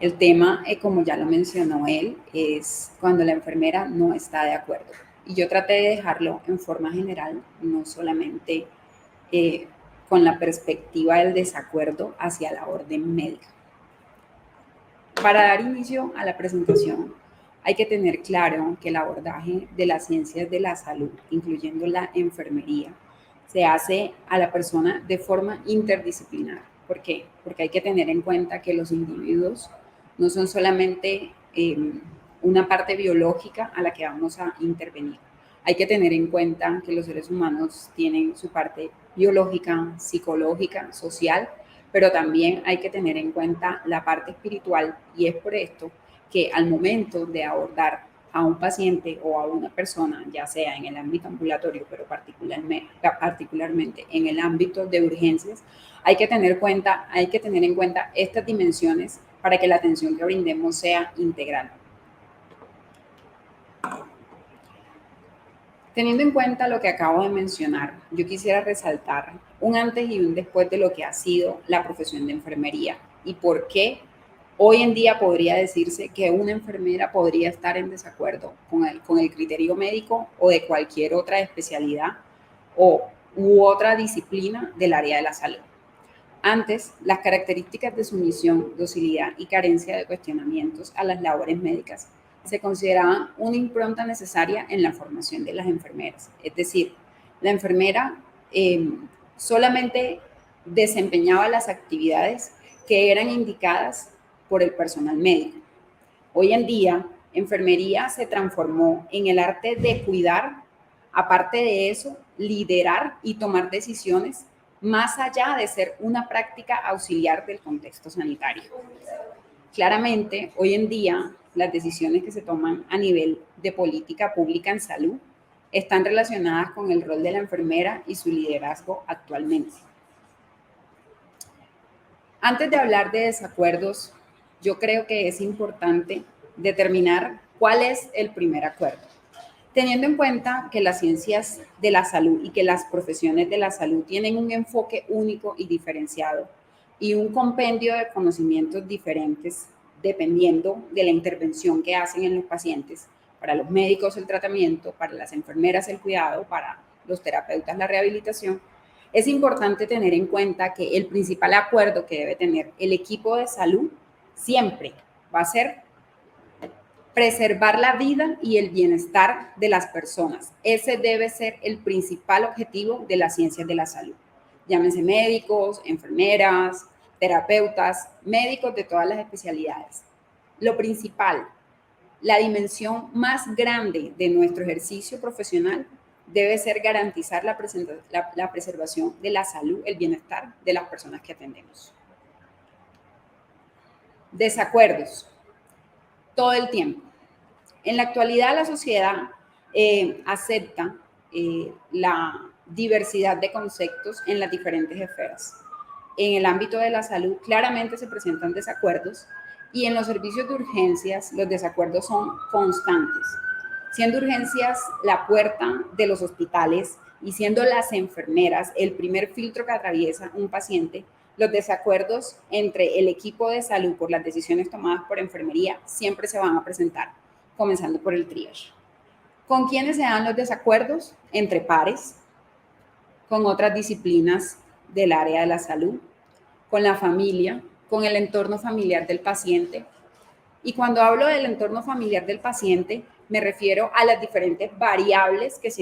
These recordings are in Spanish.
El tema, como ya lo mencionó él, es cuando la enfermera no está de acuerdo. Y yo traté de dejarlo en forma general, no solamente con la perspectiva del desacuerdo hacia la orden médica. Para dar inicio a la presentación, hay que tener claro que el abordaje de las ciencias de la salud, incluyendo la enfermería, se hace a la persona de forma interdisciplinar. ¿Por qué? Porque hay que tener en cuenta que los individuos no son solamente una parte biológica a la que vamos a intervenir. Hay que tener en cuenta que los seres humanos tienen su parte biológica, psicológica, social, pero también hay que tener en cuenta la parte espiritual, y es por esto que al momento de abordar a un paciente o a una persona, ya sea en el ámbito ambulatorio, pero particularmente en el ámbito de urgencias, hay que tener en cuenta estas dimensiones para que la atención que brindemos sea integral. Teniendo en cuenta lo que acabo de mencionar, yo quisiera resaltar un antes y un después de lo que ha sido la profesión de enfermería y por qué hoy en día podría decirse que una enfermera podría estar en desacuerdo con el criterio médico o de cualquier otra especialidad u otra disciplina del área de la salud. Antes, las características de sumisión, docilidad y carencia de cuestionamientos a las labores médicas se consideraban una impronta necesaria en la formación de las enfermeras. Es decir, la enfermera solamente desempeñaba las actividades que eran indicadas por el personal médico. Hoy en día, enfermería se transformó en el arte de cuidar, aparte de eso, liderar y tomar decisiones más allá de ser una práctica auxiliar del contexto sanitario. Claramente, hoy en día, las decisiones que se toman a nivel de política pública en salud están relacionadas con el rol de la enfermera y su liderazgo actualmente. Antes de hablar de desacuerdos, yo creo que es importante determinar cuál es el primer acuerdo. Teniendo en cuenta que las ciencias de la salud y que las profesiones de la salud tienen un enfoque único y diferenciado y un compendio de conocimientos diferentes dependiendo de la intervención que hacen en los pacientes, para los médicos el tratamiento, para las enfermeras el cuidado, para los terapeutas la rehabilitación, es importante tener en cuenta que el principal acuerdo que debe tener el equipo de salud siempre va a ser preservar la vida y el bienestar de las personas. Ese debe ser el principal objetivo de las ciencias de la salud. Llámense médicos, enfermeras, terapeutas, médicos de todas las especialidades. Lo principal, la dimensión más grande de nuestro ejercicio profesional debe ser garantizar la preservación de la salud, el bienestar de las personas que atendemos. Desacuerdos. Todo el tiempo. En la actualidad la sociedad acepta la diversidad de conceptos en las diferentes esferas. En el ámbito de la salud claramente se presentan desacuerdos y en los servicios de urgencias los desacuerdos son constantes, siendo urgencias la puerta de los hospitales y siendo las enfermeras el primer filtro que atraviesa un paciente. Los desacuerdos entre el equipo de salud por las decisiones tomadas por enfermería siempre se van a presentar, comenzando por el triage. ¿Con quiénes se dan los desacuerdos? Entre pares, con otras disciplinas del área de la salud, con la familia, con el entorno familiar del paciente. Y cuando hablo del entorno familiar del paciente, me refiero a las diferentes variables que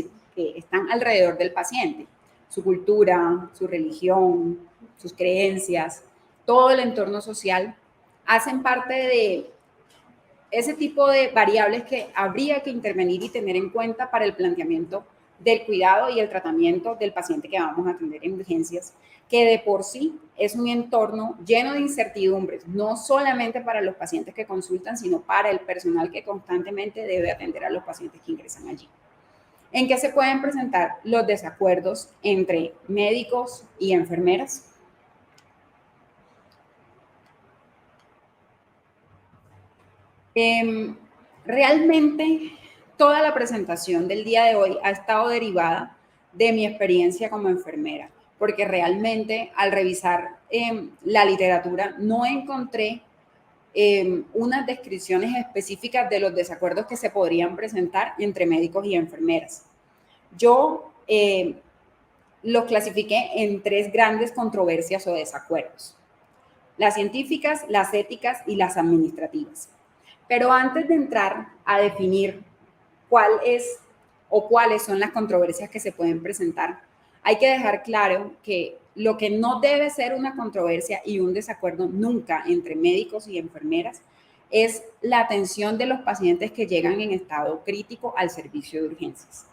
están alrededor del paciente. Su cultura, su religión, sus creencias, todo el entorno social hacen parte de ese tipo de variables que habría que intervenir y tener en cuenta para el planteamiento del cuidado y el tratamiento del paciente que vamos a atender en urgencias, que de por sí es un entorno lleno de incertidumbres, no solamente para los pacientes que consultan, sino para el personal que constantemente debe atender a los pacientes que ingresan allí. ¿En qué se pueden presentar los desacuerdos entre médicos y enfermeras? Realmente toda la presentación del día de hoy ha estado derivada de mi experiencia como enfermera, porque realmente al revisar la literatura no encontré unas descripciones específicas de los desacuerdos que se podrían presentar entre médicos y enfermeras. Yo los clasifiqué en 3 grandes controversias o desacuerdos: las científicas, las éticas y las administrativas. Pero antes de entrar a definir cuál es o cuáles son las controversias que se pueden presentar, hay que dejar claro que lo que no debe ser una controversia y un desacuerdo nunca entre médicos y enfermeras es la atención de los pacientes que llegan en estado crítico al servicio de urgencias.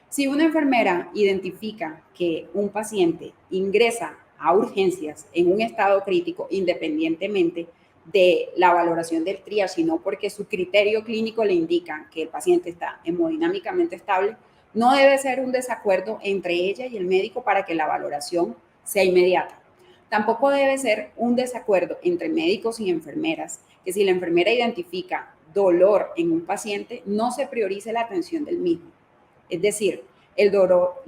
Si una enfermera identifica que un paciente ingresa a urgencias en un estado crítico, independientemente de la valoración del triage, sino porque su criterio clínico le indica que el paciente está hemodinámicamente estable, no debe ser un desacuerdo entre ella y el médico para que la valoración sea inmediata. Tampoco debe ser un desacuerdo entre médicos y enfermeras, que si la enfermera identifica dolor en un paciente, no se priorice la atención del mismo. Es decir, el dolor,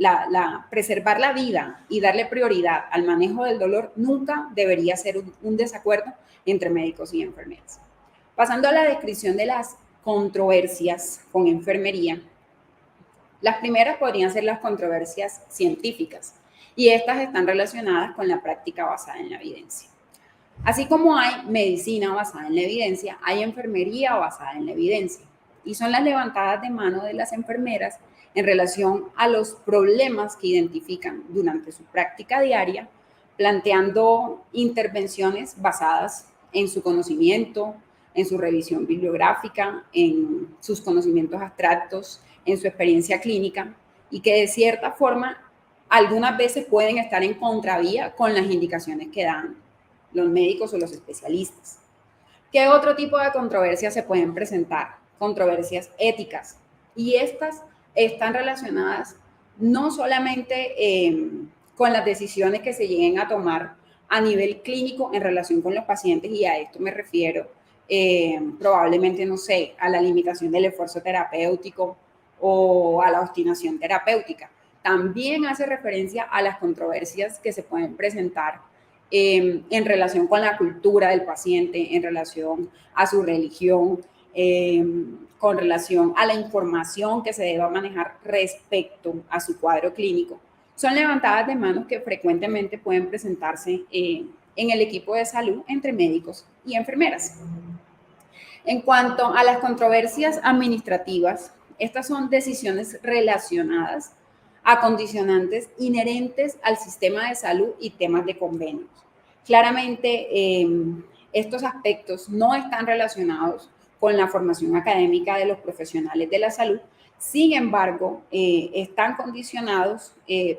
preservar la vida y darle prioridad al manejo del dolor nunca debería ser un desacuerdo entre médicos y enfermeras. Pasando a la descripción de las controversias con enfermería, las primeras podrían ser las controversias científicas, y estas están relacionadas con la práctica basada en la evidencia. Así como hay medicina basada en la evidencia, hay enfermería basada en la evidencia, y son las levantadas de mano de las enfermeras en relación a los problemas que identifican durante su práctica diaria, planteando intervenciones basadas en su conocimiento, en su revisión bibliográfica, en sus conocimientos abstractos, en su experiencia clínica, y que de cierta forma algunas veces pueden estar en contravía con las indicaciones que dan los médicos o los especialistas. ¿Qué otro tipo de controversias se pueden presentar? Controversias éticas. Y estas están relacionadas no solamente con las decisiones que se lleguen a tomar a nivel clínico en relación con los pacientes, y a esto me refiero probablemente, no sé, a la limitación del esfuerzo terapéutico o a la obstinación terapéutica. También hace referencia a las controversias que se pueden presentar en relación con la cultura del paciente, en relación a su religión, con relación a la información que se deba manejar respecto a su cuadro clínico. Son levantadas de manos que frecuentemente pueden presentarse en el equipo de salud entre médicos y enfermeras. En cuanto a las controversias administrativas, estas son decisiones relacionadas a condicionantes inherentes al sistema de salud y temas de convenios. Claramente, estos aspectos no están relacionados con la formación académica de los profesionales de la salud. Sin embargo, están condicionados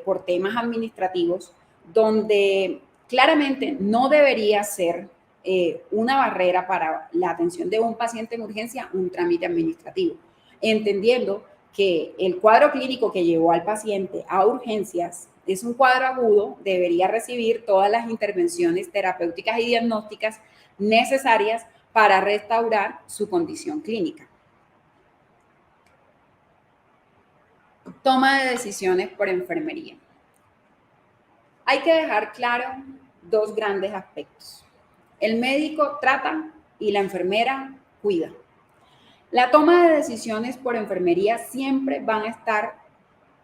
por temas administrativos donde claramente no debería ser una barrera para la atención de un paciente en urgencia un trámite administrativo, entendiendo que el cuadro clínico que llevó al paciente a urgencias es un cuadro agudo, debería recibir todas las intervenciones terapéuticas y diagnósticas necesarias para restaurar su condición clínica. Toma de decisiones por enfermería. Hay que dejar claro 2 grandes aspectos. El médico trata y la enfermera cuida. La toma de decisiones por enfermería siempre van a estar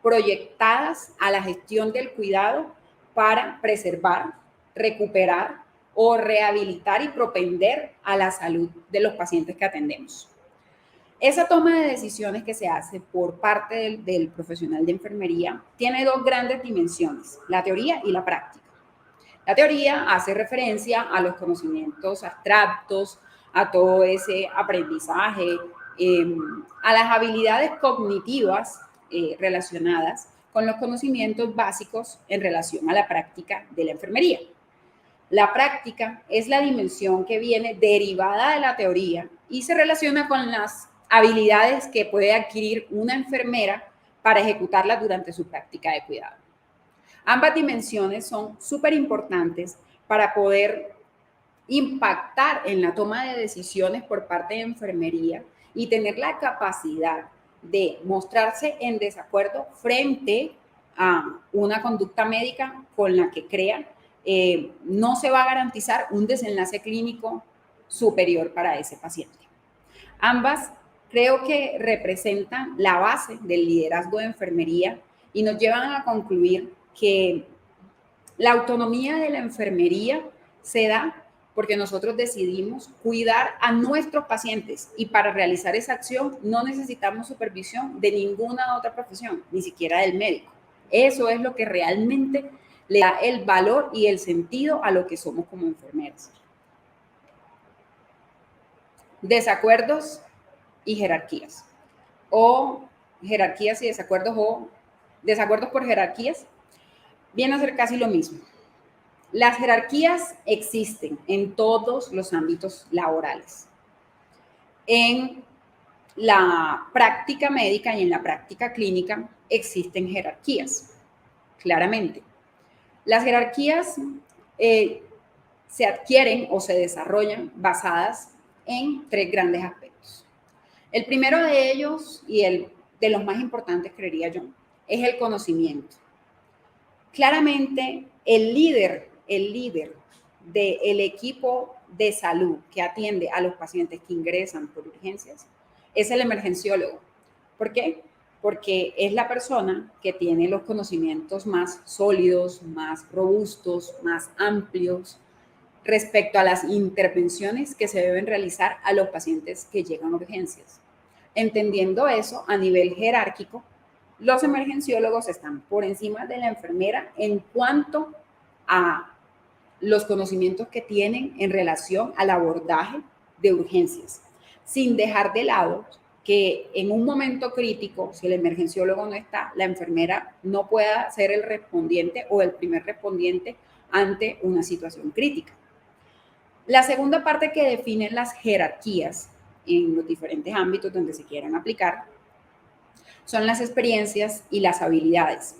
proyectadas a la gestión del cuidado para preservar, recuperar o rehabilitar y propender a la salud de los pacientes que atendemos. Esa toma de decisiones que se hace por parte del profesional de enfermería tiene 2 grandes dimensiones, la teoría y la práctica. La teoría hace referencia a los conocimientos abstractos, a todo ese aprendizaje, a las habilidades cognitivas relacionadas con los conocimientos básicos en relación a la práctica de la enfermería. La práctica es la dimensión que viene derivada de la teoría y se relaciona con las habilidades que puede adquirir una enfermera para ejecutarlas durante su práctica de cuidado. Ambas dimensiones son súper importantes para poder impactar en la toma de decisiones por parte de enfermería y tener la capacidad de mostrarse en desacuerdo frente a una conducta médica con la que crean no se va a garantizar un desenlace clínico superior para ese paciente. Ambas creo que representan la base del liderazgo de enfermería y nos llevan a concluir que la autonomía de la enfermería se da porque nosotros decidimos cuidar a nuestros pacientes y para realizar esa acción no necesitamos supervisión de ninguna otra profesión, ni siquiera del médico. Eso es lo que realmente le da el valor y el sentido a lo que somos como enfermeras. Desacuerdos y jerarquías, o jerarquías y desacuerdos, o desacuerdos por jerarquías, viene a ser casi lo mismo. Las jerarquías existen en todos los ámbitos laborales. En la práctica médica y en la práctica clínica existen jerarquías, claramente. Las jerarquías se adquieren o se desarrollan basadas en tres grandes aspectos. El primero de ellos, y el de los más importantes, creería yo, es el conocimiento. Claramente, el líder del equipo de salud que atiende a los pacientes que ingresan por urgencias es el emergenciólogo. ¿Por qué? Porque es la persona que tiene los conocimientos más sólidos, más robustos, más amplios respecto a las intervenciones que se deben realizar a los pacientes que llegan a urgencias. Entendiendo eso a nivel jerárquico, los emergenciólogos están por encima de la enfermera en cuanto a los conocimientos que tienen en relación al abordaje de urgencias, sin dejar de lado que en un momento crítico, si el emergenciólogo no está, la enfermera no pueda ser el respondiente o el primer respondiente ante una situación crítica. La segunda parte que define las jerarquías en los diferentes ámbitos donde se quieran aplicar son las experiencias y las habilidades.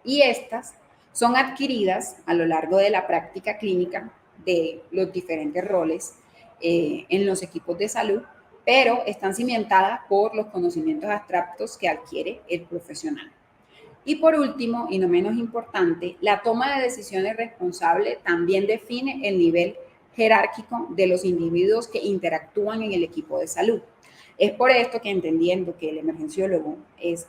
Y estas son adquiridas a lo largo de la práctica clínica de los diferentes roles en los equipos de salud, pero están cimentadas por los conocimientos abstractos que adquiere el profesional. Y por último, y no menos importante, la toma de decisiones responsable también define el nivel jerárquico de los individuos que interactúan en el equipo de salud. Es por esto que, entendiendo que el emergenciólogo es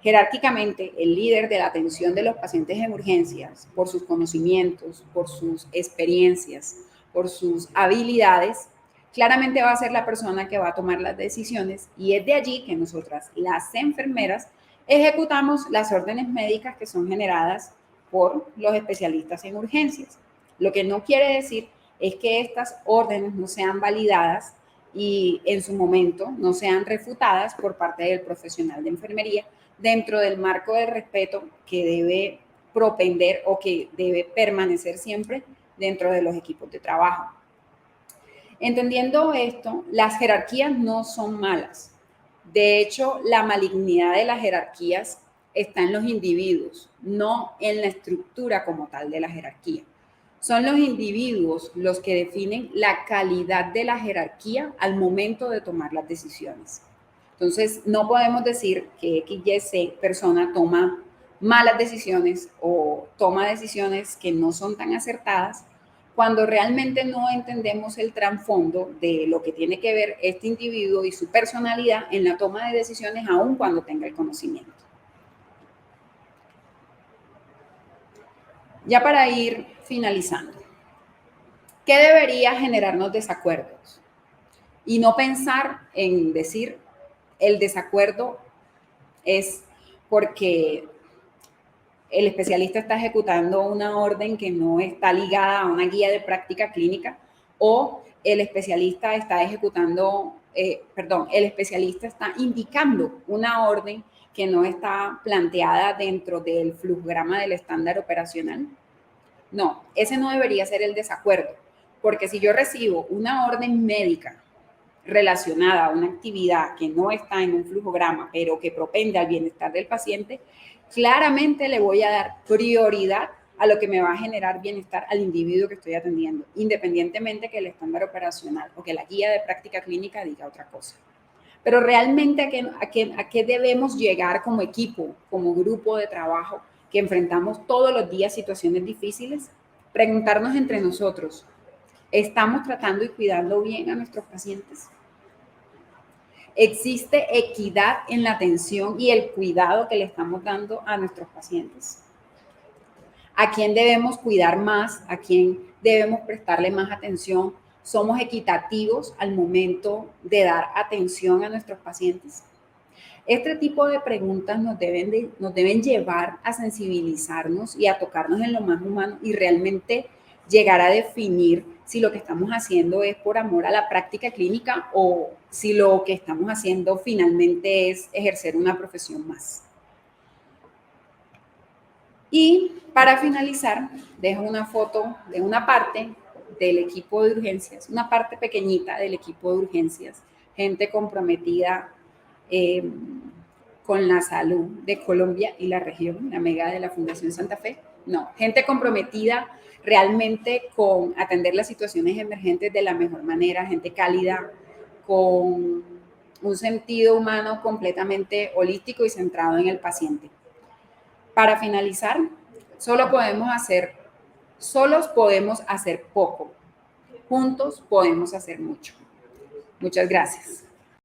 jerárquicamente el líder de la atención de los pacientes en urgencias, por sus conocimientos, por sus experiencias, por sus habilidades, claramente va a ser la persona que va a tomar las decisiones y es de allí que nosotras, las enfermeras, ejecutamos las órdenes médicas que son generadas por los especialistas en urgencias. Lo que no quiere decir es que estas órdenes no sean validadas y en su momento no sean refutadas por parte del profesional de enfermería dentro del marco del respeto que debe propender o que debe permanecer siempre dentro de los equipos de trabajo. Entendiendo esto, las jerarquías no son malas. De hecho, la malignidad de las jerarquías está en los individuos, no en la estructura como tal de la jerarquía. Son los individuos los que definen la calidad de la jerarquía al momento de tomar las decisiones. Entonces, no podemos decir que X, Y, Z persona toma malas decisiones o toma decisiones que no son tan acertadas cuando realmente no entendemos el trasfondo de lo que tiene que ver este individuo y su personalidad en la toma de decisiones, aun cuando tenga el conocimiento. Ya para ir finalizando, ¿qué debería generarnos desacuerdos? Y no pensar en decir el desacuerdo es porque el especialista está ejecutando una orden que no está ligada a una guía de práctica clínica o el especialista está el especialista está indicando una orden que no está planteada dentro del flujograma del estándar operacional. No, ese no debería ser el desacuerdo, porque si yo recibo una orden médica relacionada a una actividad que no está en un flujograma, pero que propende al bienestar del paciente, claramente le voy a dar prioridad a lo que me va a generar bienestar al individuo que estoy atendiendo, independientemente que el estándar operacional o que la guía de práctica clínica diga otra cosa. Pero realmente a qué debemos llegar como equipo, como grupo de trabajo, que enfrentamos todos los días situaciones difíciles, preguntarnos entre nosotros, ¿Estamos tratando y cuidando bien a nuestros pacientes? ¿Existe equidad en la atención y el cuidado que le estamos dando a nuestros pacientes? ¿A quién debemos cuidar más? ¿A quién debemos prestarle más atención? ¿Somos equitativos al momento de dar atención a nuestros pacientes? Este tipo de preguntas nos deben llevar a sensibilizarnos y a tocarnos en lo más humano y realmente llegar a definir si lo que estamos haciendo es por amor a la práctica clínica o si lo que estamos haciendo finalmente es ejercer una profesión más. Y para finalizar, dejo una foto de una parte del equipo de urgencias, una parte pequeñita del equipo de urgencias, gente comprometida con la salud de Colombia y la región, la mega de la Fundación Santa Fe. No, gente comprometida realmente con atender las situaciones emergentes de la mejor manera, gente cálida, con un sentido humano completamente holístico y centrado en el paciente. Para finalizar, solos podemos hacer poco, juntos podemos hacer mucho. Muchas gracias.